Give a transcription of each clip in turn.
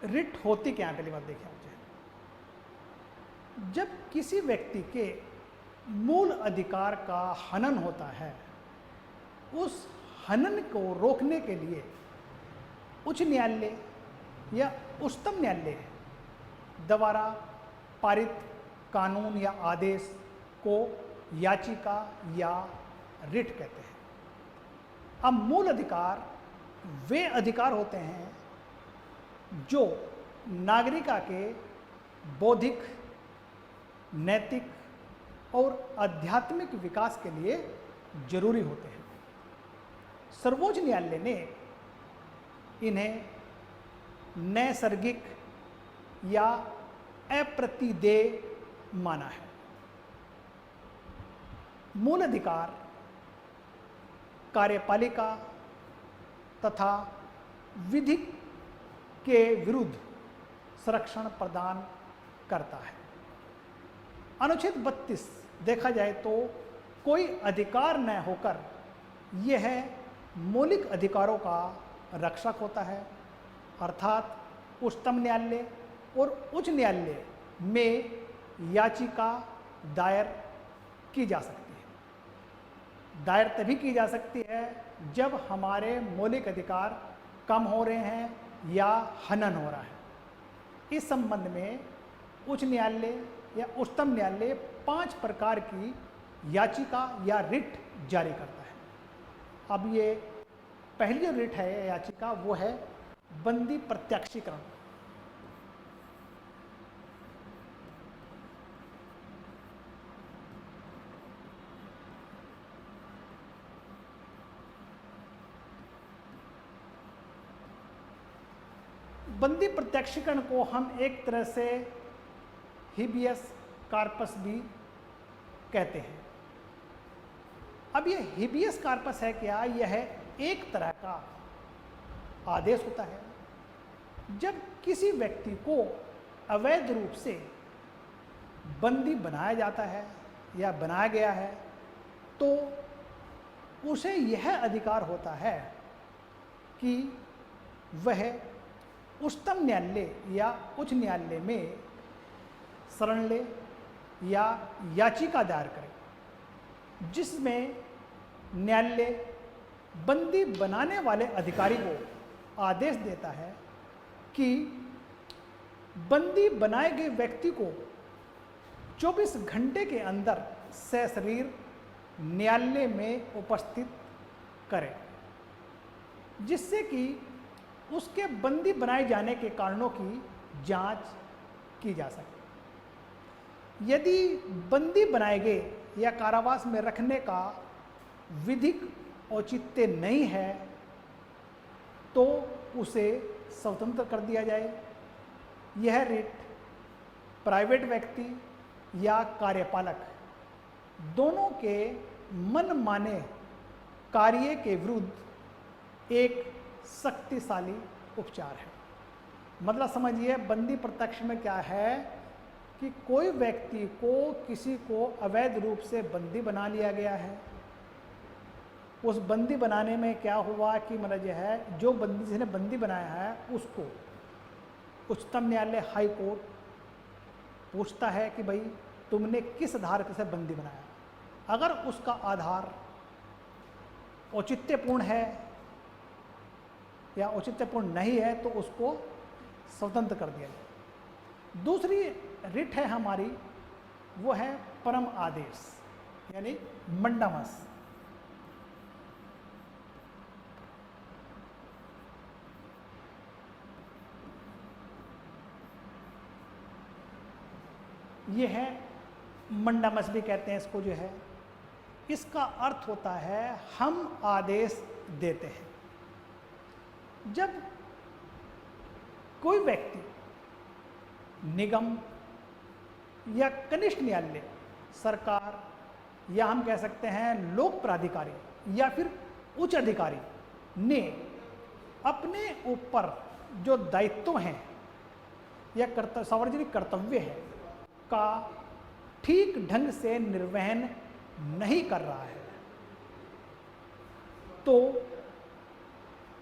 Writ होती क्या है, पहली बात देखिए मुझे। जब किसी व्यक्ति के मूल अधिकार का हनन होता है, उस हनन को रोकने के लिए उच्च न्यायालय या उच्चतम न्यायालय द्वारा पारित कानून या आदेश को याचिका या रिट कहते हैं। अब मूल अधिकार वे अधिकार होते हैं जो नागरिका के बौद्धिक, नैतिक और आध्यात्मिक विकास के लिए जरूरी होते हैं। सर्वोच्च न्यायालय ने इन्हें नैसर्गिक या अप्रतिदेय माना है। मूल अधिकार कार्यपालिका तथा विधि के विरुद्ध संरक्षण प्रदान करता है। अनुच्छेद 32 देखा जाए तो कोई अधिकार न होकर यह मौलिक अधिकारों का रक्षक होता है, अर्थात उच्चतम न्यायालय और उच्च न्यायालय में याचिका दायर की जा सकती है। दायर तभी की जा सकती है जब हमारे मौलिक अधिकार कम हो रहे हैं या हनन हो रहा है। इस संबंध में उच्च न्यायालय या उच्चतम न्यायालय 5 प्रकार की याचिका या रिट जारी करता है। अब ये पहली जो रिट है याचिका वो है बंदी प्रत्यक्षीकरण। बंदी प्रत्यक्षीकरण को हम एक तरह से हिबियस कार्पस भी कहते हैं। अब ये हिबियस कार्पस है क्या? यह एक तरह का आदेश होता है। जब किसी व्यक्ति को अवैध रूप से बंदी बनाया जाता है या बनाया गया है तो उसे यह अधिकार होता है कि वह उच्चतम न्यायालय या उच्च न्यायालय में शरण ले या याचिका दायर करे, जिसमें न्यायालय बंदी बनाने वाले अधिकारी को आदेश देता है कि बंदी बनाए गए व्यक्ति को 24 घंटे के अंदर सशरीर न्यायालय में उपस्थित करे, जिससे कि उसके बंदी बनाए जाने के कारणों की जांच की जा सके। यदि बंदी बनाए गए या कारावास में रखने का विधिक औचित्य नहीं है तो उसे स्वतंत्र कर दिया जाए। यह रिट प्राइवेट व्यक्ति या कार्यपालक दोनों के मनमाने कार्य के विरुद्ध एक शक्तिशाली उपचार है। मतलब समझिए, बंदी प्रत्यक्ष में क्या है कि कोई व्यक्ति को किसी को अवैध रूप से बंदी बना लिया गया है। उस बंदी बनाने में क्या हुआ कि मतलब यह है, जो बंदी जिसने बंदी बनाया है उसको उच्चतम न्यायालय हाई कोर्ट पूछता है कि भाई तुमने किस आधार से बंदी बनाया। अगर उसका आधार औचित्यपूर्ण है या औचित्यपूर्ण नहीं है तो उसको स्वतंत्र कर दिया जाए। दूसरी रिट है हमारी, वो है परम आदेश यानी मंडामस। ये है मंडामस भी कहते हैं इसको, जो है इसका अर्थ होता है हम आदेश देते हैं। जब कोई व्यक्ति निगम या कनिष्ठ न्यायालय, सरकार या हम कह सकते हैं लोक प्राधिकारी या फिर उच्च अधिकारी ने अपने ऊपर जो दायित्व हैं या सार्वजनिक कर्तव्य है का ठीक ढंग से निर्वहन नहीं कर रहा है तो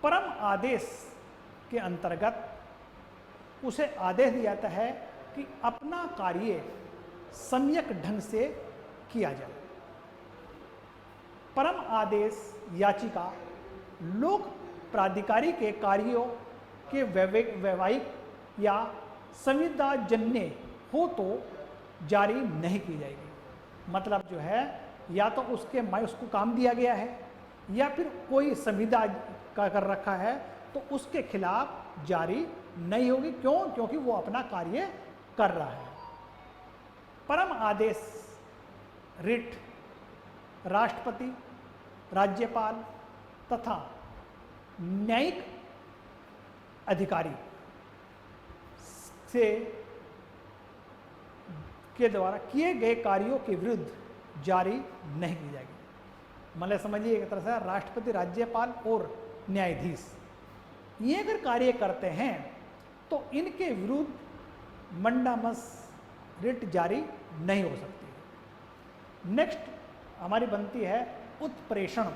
परम आदेश के अंतर्गत उसे आदेश दिया जाता है कि अपना कार्य सम्यक ढंग से किया जाए। परम आदेश याचिका लोक प्राधिकारी के कार्यों के वैवाहिक या संविदाजन्य हो तो जारी नहीं की जाएगी। मतलब जो है या तो उसको काम दिया गया है या फिर कोई संविदा का कर रखा है तो उसके खिलाफ जारी नहीं होगी। क्यों? क्योंकि वो अपना कार्य कर रहा है। परम आदेश रिट राष्ट्रपति, राज्यपाल तथा न्यायिक अधिकारी से के द्वारा किए गए कार्यों के विरुद्ध जारी नहीं की जाएगी। मतलब समझिए एक तरह से राष्ट्रपति, राज्यपाल और न्यायाधीश ये अगर कार्य करते हैं तो इनके विरुद्ध मंडामस रिट जारी नहीं हो सकती है। नेक्स्ट हमारी बनती है उत्प्रेषण।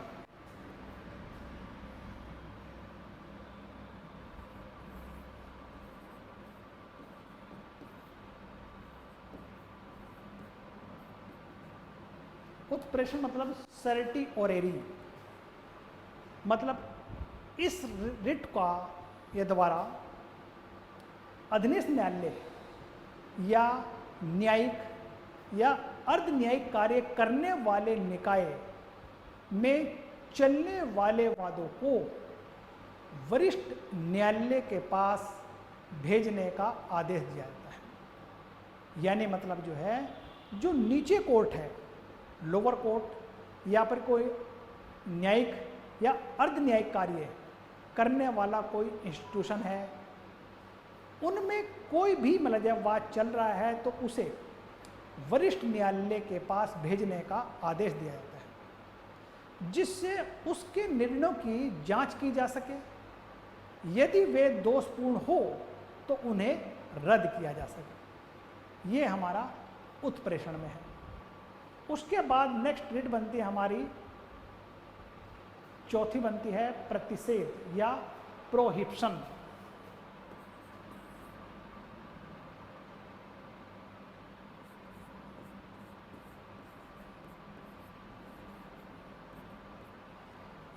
उत्प्रेषण मतलब सर्टी और एरी, मतलब इस रिट का ये द्वारा अधीनस्थ न्यायालय या न्यायिक या अर्ध न्यायिक कार्य करने वाले निकाय में चलने वाले वादों को वरिष्ठ न्यायालय के पास भेजने का आदेश दिया जाता है। यानी मतलब जो है जो नीचे कोर्ट है, लोअर कोर्ट या फिर कोई न्यायिक या अर्ध न्यायिक कार्य करने वाला कोई इंस्टीट्यूशन है, उनमें कोई भी मतलब जब बात चल रहा है तो उसे वरिष्ठ न्यायालय के पास भेजने का आदेश दिया जाता है, जिससे उसके निर्णयों की जांच की जा सके। यदि वे दोषपूर्ण हो तो उन्हें रद्द किया जा सके। ये हमारा उत्प्रेषण में है। उसके बाद नेक्स्ट रिट बनती है हमारी, चौथी बनती है प्रतिषेध या प्रोहिबिशन।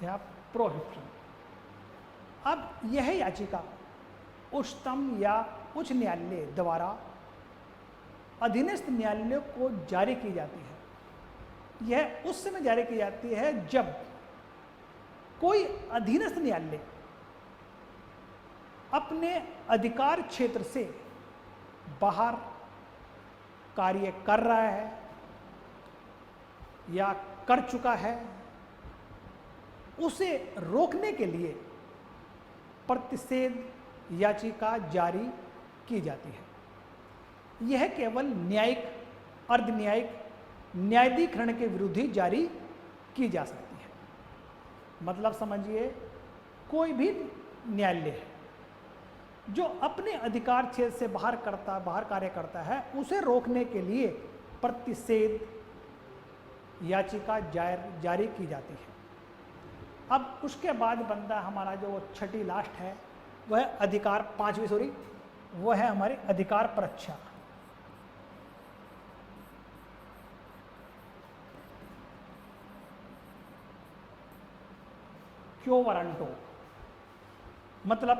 या प्रोहिबिशन। अब यह याचिका उच्चतम या उच्च न्यायालय द्वारा अधीनस्थ न्यायालय को जारी की जाती है। यह उस समय जारी की जाती है जब कोई अधीनस्थ न्यायालय अपने अधिकार क्षेत्र से बाहर कार्य कर रहा है या कर चुका है, उसे रोकने के लिए प्रतिषेध याचिका जारी की जाती है। यह केवल न्यायिक, अर्ध न्यायिक न्यायाधिकरण के विरुद्ध ही जारी की जा सकती है। मतलब समझिए कोई भी न्यायालय है जो अपने अधिकार क्षेत्र से बाहर कार्य करता है, उसे रोकने के लिए प्रतिषेध याचिका जारी की जाती है। अब उसके बाद बनता हमारा जो छठी लास्ट है वह अधिकार, पांचवी सॉरी, वह है हमारी अधिकार परीक्षा। क्यो वारंटो मतलब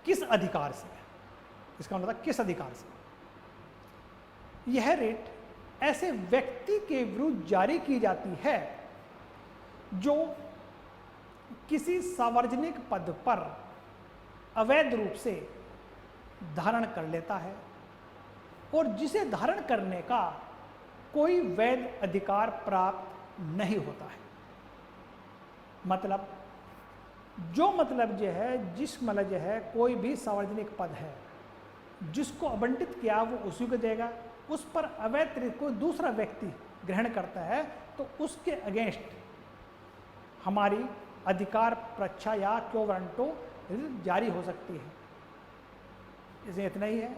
किस अधिकार से, इसका मतलब किस अधिकार से। यह रिट ऐसे व्यक्ति के विरुद्ध जारी की जाती है जो किसी सार्वजनिक पद पर अवैध रूप से धारण कर लेता है और जिसे धारण करने का कोई वैध अधिकार प्राप्त नहीं होता है। मतलब जो मतलब जो है, जिस मतलब जो है कोई भी सार्वजनिक पद है जिसको आवंटित किया वो उसी को देगा, उस पर अवैध तरीके कोई दूसरा व्यक्ति ग्रहण करता है तो उसके अगेंस्ट हमारी अधिकार परीक्षा या क्यो वारंटो जारी हो सकती है। इसमें इतना ही है।